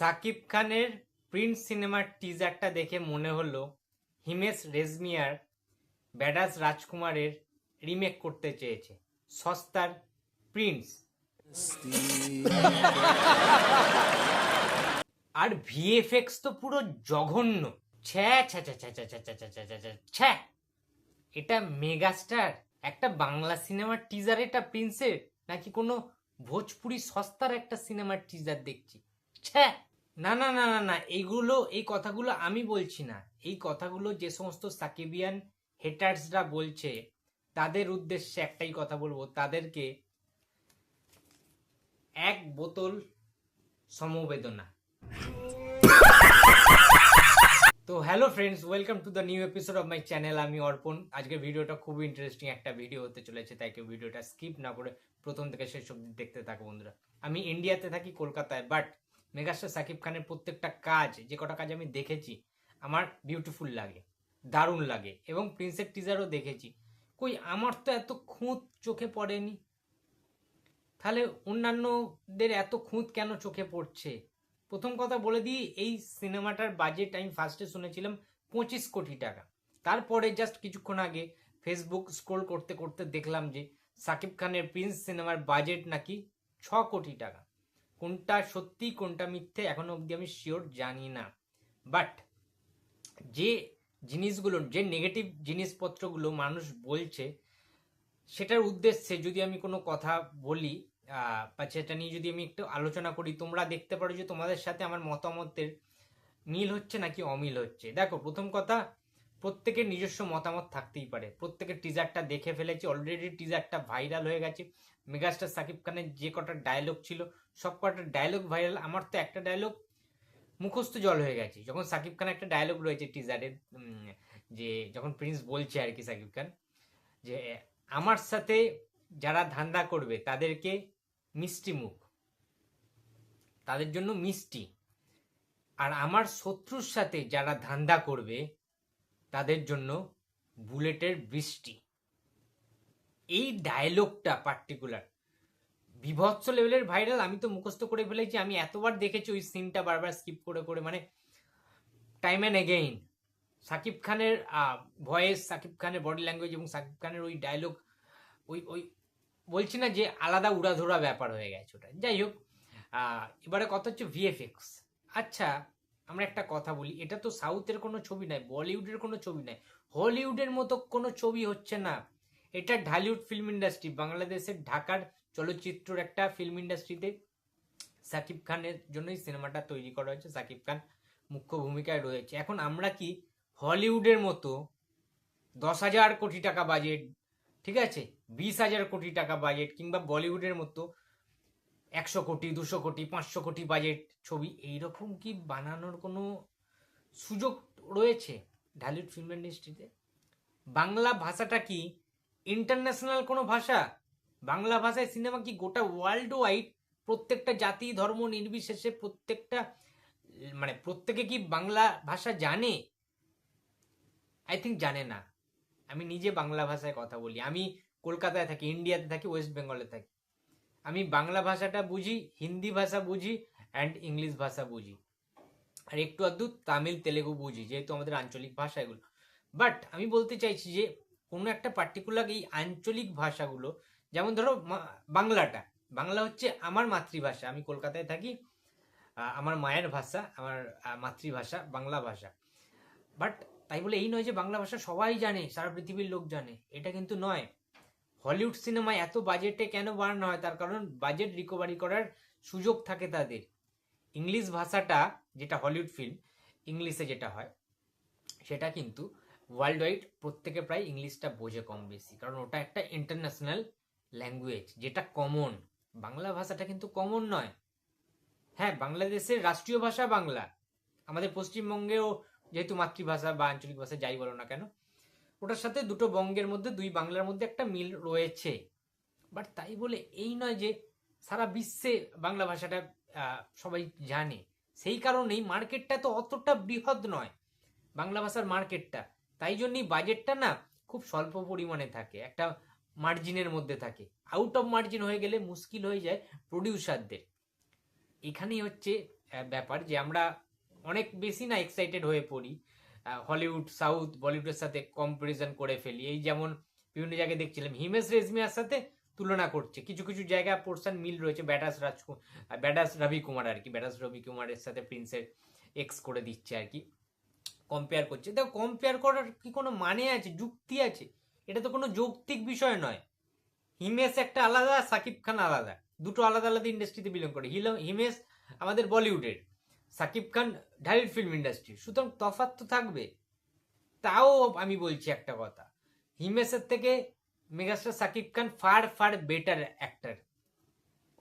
সাকিব খানের প্রিন্স সিনেমার টিজারটা দেখে মনে হলো হিমেশ রেশমিয়ার ব্যাডাস রাজকুমারের রিমেক করতে চেয়েছে সস্তার প্রিন্স। আর ভিএফএক্স তো পুরো জঘন্য। ছ্যা ছ্যা ছ্যা ছ্যা ছ্যা ছ্যা ছ্যা ছ্যা ছ্যা ছ্যা ছ্যা। এটা মেগাস্টার একটা বাংলা সিনেমার টিজার, এটা প্রিন্সের নাকি কোনো ভোজপুরি সস্তার একটা সিনেমার টিজার দেখছি। ছ্যা। না না না না না, এই কথাগুলো আমি বলছি না, এই কথাগুলো যে সমস্ত সাকিবিয়ান হেটার্সরা বলছে তাদের উদ্দেশ্যে একটাই কথা বলবো, তাদেরকে এক বোতল সমবেদনা। তো hello friends, welcome to the new episode of my channel. আমি অর্পণ। আজকের ভিডিওটা খুবই ইন্টারেস্টিং একটা ভিডিও হতে চলেছে, তাই কেউ ভিডিওটা স্কিপ না করে প্রথম থেকে শেষ অবধি দেখতে থাকো বন্ধুরা। আমি ইন্ডিয়াতে থাকি, কলকাতায়, বাট মেগাস্টার সাকিব খানের প্রত্যেকটা কাজ, যে কটা কাজ আমি দেখেছি, আমার বিউটিফুল লাগে, দারুণ লাগে। এবং প্রিন্সের টিজারও দেখেছি, কই আমার তো এত খুঁত চোখে পড়েনি, তাহলে অন্যান্যদের এত খুঁত কেন চোখে পড়ছে? প্রথম কথা বলে দিই, এই সিনেমাটার বাজেট আমি ফার্স্টে শুনেছিলাম 25 কোটি টাকা। তারপরে জাস্ট কিছুক্ষণ আগে ফেসবুক স্ক্রোল করতে করতে দেখলাম যে সাকিব খানের প্রিন্স সিনেমার বাজেট নাকি 6 কোটি টাকা। কোনটা সত্যি কোনটা মিথ্যে এখনো অবধি আমি শিওর জানি না, বাট যে জিনিসগুলো, যে নেগেটিভ জিনিসপত্রগুলো মানুষ বলছে, সেটার উদ্দেশ্যে যদি আমি কোনো কথা বলি বা সেটা নিয়ে যদি আমি একটু আলোচনা করি, তোমরা দেখতে পারো যে তোমাদের সাথে আমার মতামতের মিল হচ্ছে নাকি অমিল হচ্ছে। দেখো, প্রথম কথা, প্রত্যেকের নিজস্ব মতামত থাকতেই পারে। প্রত্যেকের টিজারটা দেখে ফেলেছে, অলরেডি টিজারটা ভাইরাল হয়ে গেছে। মেগাস্টার সাকিব খানের যে কটা ডায়লগ ছিল সব কটা ডায়লগ ভাইরাল। আমার তো একটা ডায়লগ মুখস্থ জল হয়ে গেছে। যখন সাকিব খান একটা ডায়লগ রয়েছে টিজারে, যে যখন প্রিন্স বলছে আর কি সাকিব খান, যে আমার সাথে যারা ধান্দা করবে তাদেরকে মিষ্টি মুখ, তাদের জন্য মিষ্টি, আর আমার শত্রুর সাথে যারা ধান্দা করবে তাদের জন্য বুলেটের বৃষ্টি। এই ডায়লগটা পার্টিকুলার বিভৎস লেভেলের ভাইরাল। আমি তো মুখস্থ করে ফেলেছি, আমি এতবার দেখেছি ওই সিনটা, বারবার স্কিপ করে করে, মানে টাইম অ্যান্ড এগেইন। সাকিব খানের ভয়েস, সাকিব খানের বডি ল্যাঙ্গুয়েজ এবং সাকিব খানের ওই ডায়লগ, ওই ওই বলছি না যে আলাদা উড়াধুরা ব্যাপার হয়ে গেছে ওটা। যাই হোক, এবারে কথা হচ্ছে ভিএফএক্স। আচ্ছা, আমরা একটা কথা বলি, এটা তো সাউথের কোনো ছবি নয়, বলিউডের কোনো ছবি নয়, হলিউডের মতো কোনো ছবি হচ্ছে না। এটা ঢালিউড ফিল্ম ইন্ডাস্ট্রি, বাংলাদেশের ঢাকার চলচ্চিত্রের একটা ফিল্ম ইন্ডাস্ট্রিতে সাকিব খানের জন্যই সিনেমাটা তৈরি করা হয়েছে। সাকিব খান মুখ্য ভূমিকায় রয়েছে। এখন আমরা কি হলিউডের মতো 10,000 কোটি টাকা বাজেট, ঠিক আছে, 20,000 কোটি টাকা বাজেট, কিংবা বলিউডের মতো 100 কোটি 200 কোটি 500 কোটি বাজেট ছবি এইরকম কি বানানোর কোনো সুযোগ রয়েছে ঢালিউড ফিল্ম ইন্ডাস্ট্রিতে? বাংলা ভাষাটা কি ইন্টারন্যাশনাল কোনো ভাষা? বাংলা ভাষায় সিনেমা কি গোটা ওয়ার্ল্ড ওয়াইড প্রত্যেকটা জাতি ধর্ম নির্বিশেষে প্রত্যেকটা, মানে প্রত্যেকে কি বাংলা ভাষা জানে? আই থিঙ্ক জানে না। আমি নিজে বাংলা ভাষায় কথা বলি, আমি কলকাতায় থাকি, ইন্ডিয়াতে থাকি, ওয়েস্ট বেঙ্গলে থাকি। আমি বাংলা ভাষাটা বুঝি, হিন্দি ভাষা বুঝি, অ্যান্ড ইংলিশ ভাষা বুঝি, আর একটু আধটু তামিল তেলেগু বুঝি, যেহেতু আমাদের আঞ্চলিক ভাষা এগুলো। বাট আমি বলতে চাইছি যে কোনো একটা পার্টিকুলার এই আঞ্চলিক ভাষাগুলো, যেমন ধরো বাংলাটা, বাংলা হচ্ছে আমার মাতৃভাষা, আমি কলকাতায় থাকি, আমার মায়ের ভাষা, আমার মাতৃভাষা বাংলা ভাষা। বাট তাই বলে এই নয় যে বাংলা ভাষা সবাই জানে, সারা পৃথিবীর লোক জানে, এটা কিন্তু নয়। হলিউড সিনেমায় এত বাজেটে কেন বানানো হয়? তার কারণ বাজেট রিকভারি করার সুযোগ থাকে তাদের। ইংলিশ ভাষাটা, যেটা হলিউড ফিল্ম ইংলিশে যেটা হয়, সেটা কিন্তু ওয়ার্ল্ড ওয়াইড প্রত্যেকে প্রায় ইংলিশটা বোঝে কম বেশি, কারণ ওটা একটা ইন্টারন্যাশনাল ল্যাঙ্গুয়েজ, যেটা কমন। বাংলা ভাষাটা কিন্তু কমন নয়। হ্যাঁ, বাংলাদেশের রাষ্ট্রীয় ভাষা বাংলা, আমাদের পশ্চিমবঙ্গেও যেহেতু মাতৃভাষা বা আঞ্চলিক ভাষা যাই বলো না কেন, ওটার সাথে দুটো বঙ্গের মধ্যে, দুই বাংলার মধ্যে একটা মিল রয়েছে। বাট তাই বলে এই নয় যে সারা বিশ্বে বাংলা ভাষাটা সবাই জানে। সেই কারণেই মার্কেটটা তো অতটা বৃহৎ নয় বাংলা ভাষার মার্কেটটা। তাই জন্যই বাজেটটা না খুব স্বল্প পরিমাণে থাকে, একটা মার্জিনের মধ্যে থাকে। আউট অফ মার্জিন হয়ে গেলে মুশকিল হয়ে যায় প্রডিউসারদের। এখানেই হচ্ছে ব্যাপার যে আমরা অনেক বেশি না এক্সাইটেড হয়ে পড়ি, হলিউড সাউথ বলিউডের সাথে কম্পারিজন করে ফেলি। এই যেমন বিভিন্ন জায়গায় দেখছিলাম হিমেশ রেশমিয়ার সাথে তুলনা করছে, কিছু কিছু জায়গায় পোর্শন মিল রয়েছে, ব্যাডাস রবি কুমার আর কি, ব্যাডাস রবি কুমারের সাথে প্রিন্সের এক্স করে দিচ্ছে আর কি, কম্পেয়ার করছে। দেখো কম্পেয়ার করার কি কোনো মানে আছে, যুক্তি আছে? এটা তো কোনো যৌক্তিক বিষয় নয়। হিমেশ একটা আলাদা, সাকিব খান আলাদা, দুটো আলাদা আলাদা ইন্ডাস্ট্রিতে বিলং করে। হিমেশ আমাদের বলিউডের, সাকিব খান ঢালিউড ফিল্ম ইন্ডাস্ট্রি, সুতরাং তফাৎ তো থাকবে। তাও আমি বলছি একটা কথা, হিমেশের থেকে megastar Shakib Khan far far better actor,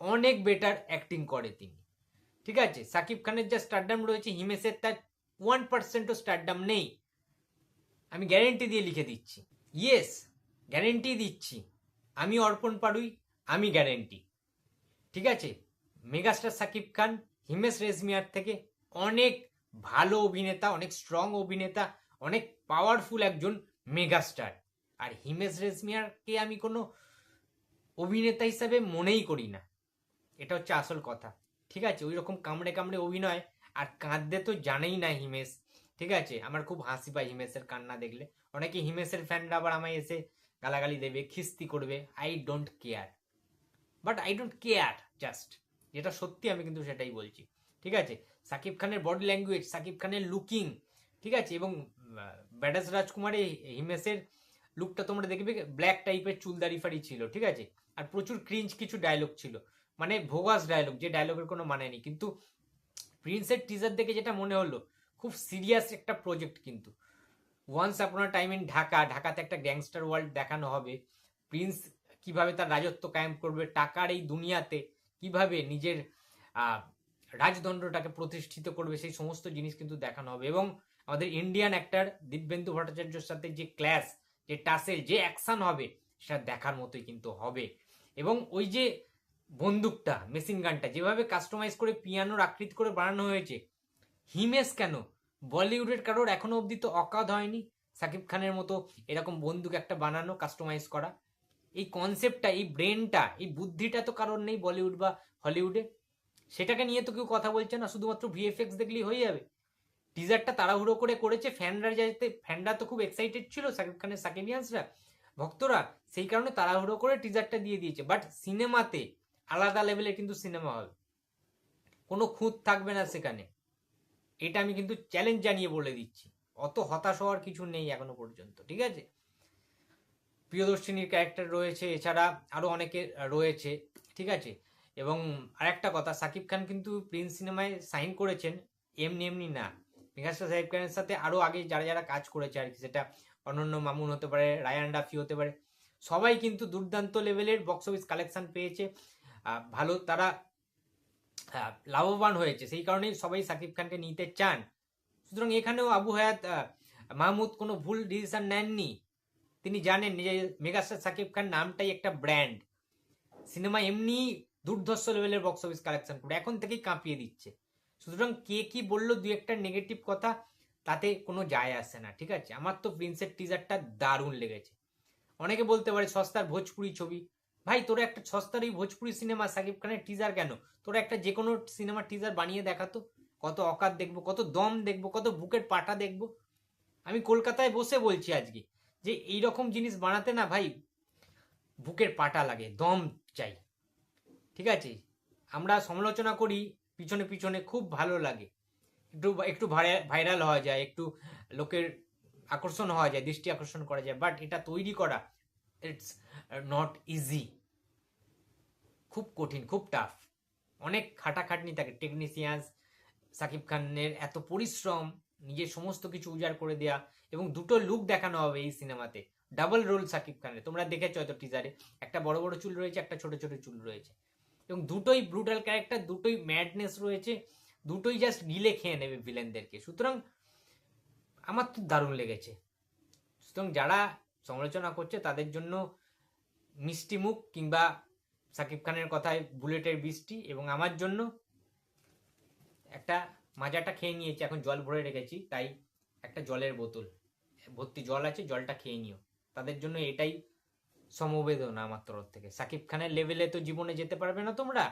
অনেক বেটার অ্যাক্টিং করে তিনি। ঠিক আছে, সাকিব খানের যা স্টারডাম রয়েছে হিমেশের তার 1%ও স্টারডাম নেই, আমি গ্যারেন্টি দিয়ে লিখে দিচ্ছি। ইয়েস, গ্যারেন্টি দিচ্ছি, আমি অর্পণ পাড়ুই, আমি গ্যারেন্টি। ঠিক আছে, মেগাস্টার সাকিব খান হিমেশ রেশমিয়ার থেকে অনেক ভালো অভিনেতা, অনেক স্ট্রং অভিনেতা, অনেক পাওয়ারফুল একজন মেগাস্টার। আর হিমেশ রেশমিয়ারকে আমি কোনো অভিনেতা হিসাবে মনেই করি না, এটা হচ্ছে আসল কথা। ঠিক আছে, ওই রকম কামড়ে কামড়ে অভিনয় আর কাঁদতে তো জানেই না হিমেশ। ঠিক আছে, আমার খুব হাসি পায় হিমেশের কান্না দেখলে। অনেকে হিমেশের ফ্যানরা আবার আমায় এসে গালাগালি দেবে, খিস্তি করবে, I don't care, but I don't care just, যেটা সত্যি আমি কিন্তু সেটাই বলছি। ঠিক আছে, সাকিব খানের বডি ল্যাঙ্গুয়েজ, সাকিব খানের লুকিং, ঠিক আছে, এবং ব্যাডাস রাজকুমারে হিমেশের লুকটা তোমরা দেখবে ব্ল্যাক টাইপের চুলদারি ফাড়ি ছিল। ঠিক আছে, আর প্রচুর ক্রিঞ্জ কিছু ডায়লগ ছিল, মানে ভোগাস ডায়লগ, যে ডায়লগের কোনো মানে নেই। কিন্তু প্রিন্সের টিজার দেখে যেটা মনে হলো, খুব সিরিয়াস একটা প্রজেক্ট। কিন্তু ওয়ান্স আপন টাইম ইন ঢাকাতে একটা গ্যাংস্টার ওয়ার্ল্ড দেখানো হবে, প্রিন্স কিভাবে তার রাজত্ব কায়েম করবে টাকার এই দুনিয়াতে, কিভাবে নিজের রাজদণ্ডটাকে প্রতিষ্ঠিত করবে, সেই সমস্ত জিনিস কিন্তু দেখানো হবে। এবং আমাদের ইন্ডিয়ান অ্যাক্টর দিব্যেন্দু ভট্টাচার্যের সাথে যে ক্ল্যাশ, যে টাসেল, যে অ্যাকশন হবে, সেটা দেখার মতোই কিন্তু হবে। এবং ওই যে বন্দুকটা, মেশিন গানটা যেভাবে কাস্টমাইজ করে পিয়ানোর আকৃতি করে বানানো হয়েছে, হিমেশ কেন, বলিউডের কারোর এখনো অবধি তো অকাদ হয়নি সাকিব খানের মতো এরকম বন্দুক একটা বানানো, কাস্টমাইজ করা। এই কনসেপ্টটা, এই ব্রেনটা, এই বুদ্ধিটা তো কারোর নেই বলিউড বা হলিউডে। সেটাকে নিয়ে তো কেউ কথা বলছে না, শুধুমাত্র ভিএফএক্স দেখলেই হয়ে যাবে। টিজারটা তাড়াহুড়ো করে করেছে, ফ্যানরা তো খুব এক্সাইটেড ছিল সাকিব খানের, সাকিবিয়ান্সরা, ভক্তরা, সেই কারণে তাড়াহুড়ো করে টিজারটা দিয়ে দিয়েছে। বাট সিনেমাতে আলাদা লেভেলের কিন্তু সিনেমা হবে, কোনো খুঁত থাকবে না সেখানে, এটা আমি কিন্তু চ্যালেঞ্জ জানিয়ে বলে দিচ্ছি। অত হতাশ হওয়ার কিছু নেই এখনো পর্যন্ত। ঠিক আছে, প্রিয়দর্শিনীর ক্যারেক্টার রয়েছে, এছাড়া আরো অনেকে রয়েছে। ঠিক আছে, এবং আরেকটা কথা, সাকিব খান কিন্তু প্রিন্স সিনেমায় সাইন করেছেন এমনি এমনি না। মেগাস্টার সাকিব খানের সাথে আরো আগে যারা যারা কাজ করেছে আর কি, সেটা অনন্য মামুন হতে পারে, রায়ান রাফি হতে পারে, সবাই কিন্তু দুর্দান্ত লেভেলের বক্স অফিস কালেকশন পেয়েছে, ভালো তারা লাভবান হয়েছে, সেই কারণেই সবাই সাকিব খানকে নিতে চান। সুতরাং এখানেও আবু হায়াত মাহমুদ কোনো ভুল ডিসিশন নেননি। তিনি জানেন যে মেগাস্টার সাকিব খান নামটাই একটা ব্র্যান্ড, সিনেমা এমনি দুর্ধর্ষ লেভেলের বক্স অফিস কালেকশন করে এখন থেকেই কাঁপিয়ে দিচ্ছে। সুতরাং কে কি বললো দুই একটা নেগেটিভ কথা, তাতে কোনো যায় আসে না। ঠিক আছে, আমার তো প্রিন্সের টিজারটা দারুণ লেগেছে। অনেকে বলতে পারে সস্তার ভোজপুরি ছবি, ভাই তোরা একটা সস্তার এই ভোজপুরি সিনেমা সাকিব খানের টিজার কেন, তোরা একটা যে কোনো সিনেমার টিজার বানিয়ে দেখাতো, কত অকাত দেখবো, কত দম দেখবো, কত বুকের পাটা দেখবো। আমি কলকাতায় বসে বলছি আজকে যে এইরকম জিনিস বানাতে না ভাই বুকের পাটা লাগে, দম চাই। ঠিক আছে, আমরা সমালোচনা করি পিছনে পিছনে, খুব ভালো লাগে, একটু একটু ভাইরাল হওয়া যায়, একটু লোকের আকর্ষণ হওয়া যায়, দৃষ্টি আকর্ষণ করা যায়, বাট এটা তৈরি করা ইটস নট ইজি, খুব কঠিন, খুব টাফ, অনেক খাটাখাটনি থাকে। টেকনিশিয়ানস, সাকিব খানের এত পরিশ্রম, নিজের সমস্ত কিছু উজাড় করে দেয়া, এবং দুটো লুক দেখানো হবে এই সিনেমাতে, ডাবল রোল সাকিব খানের, তোমরা দেখেছো হয়তো টিজারে, একটা বড় বড় চুল রয়েছে, একটা ছোট ছোট চুল রয়েছে, এবং দুটোই ব্রুটাল ক্যারেক্টার, দুটোই ম্যাডনেস রয়েছে, দুটোই জাস্ট গিলে খেয়ে নেবে ভিলেনদেরকে। সুতরাং আমার তো দারুণ লেগেছে। সুতরাং যারা সমালোচনা করছে তাদের জন্য মিষ্টি মুখ, কিংবা সাকিব খানের কথায় বুলেটের বৃষ্টি, এবং আমার জন্য একটা মাজাটা খেয়ে নিয়েছি, এখন জল ভরে রেখেছি, তাই একটা জলের বোতল ভর্তি জল আছে, জলটা খেয়ে নিও, তাদের জন্য এটাই সমবেদনা আমার তরফ থেকে। সাকিব খানের লেভেলে তো জীবনে যেতে পারবে না তোমরা,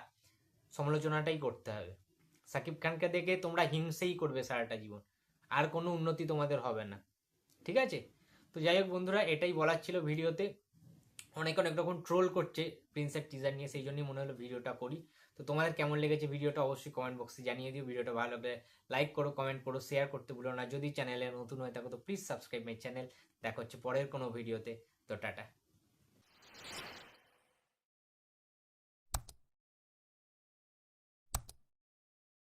সমালোচনাটাই করতে হবে। সাকিব খানকে দেখে তোমরা হিংসেই করবে সারাটা জীবন, আর কোনো উন্নতি তোমাদের হবে না। ঠিক আছে, তো যাই হোক বন্ধুরা, এটাই বলার ছিল ভিডিওতে। অনেক অনেক রকম ট্রোল করছে প্রিন্সের টিজার নিয়ে, সেই জন্যই মনে হলো ভিডিওটা করি। তো তোমাদের কেমন লেগেছে ভিডিওটা অবশ্যই কমেন্ট বক্সে জানিয়ে দিও। ভিডিওটা ভালো লাগলে লাইক করো, কমেন্ট করো, শেয়ার করতে ভুলো না। যদি চ্যানেলে নতুন হয়ে থাকো তো প্লিজ সাবস্ক্রাইব মাই চ্যানেল। দেখা হচ্ছে পরের কোনো ভিডিওতে। তো টাটা।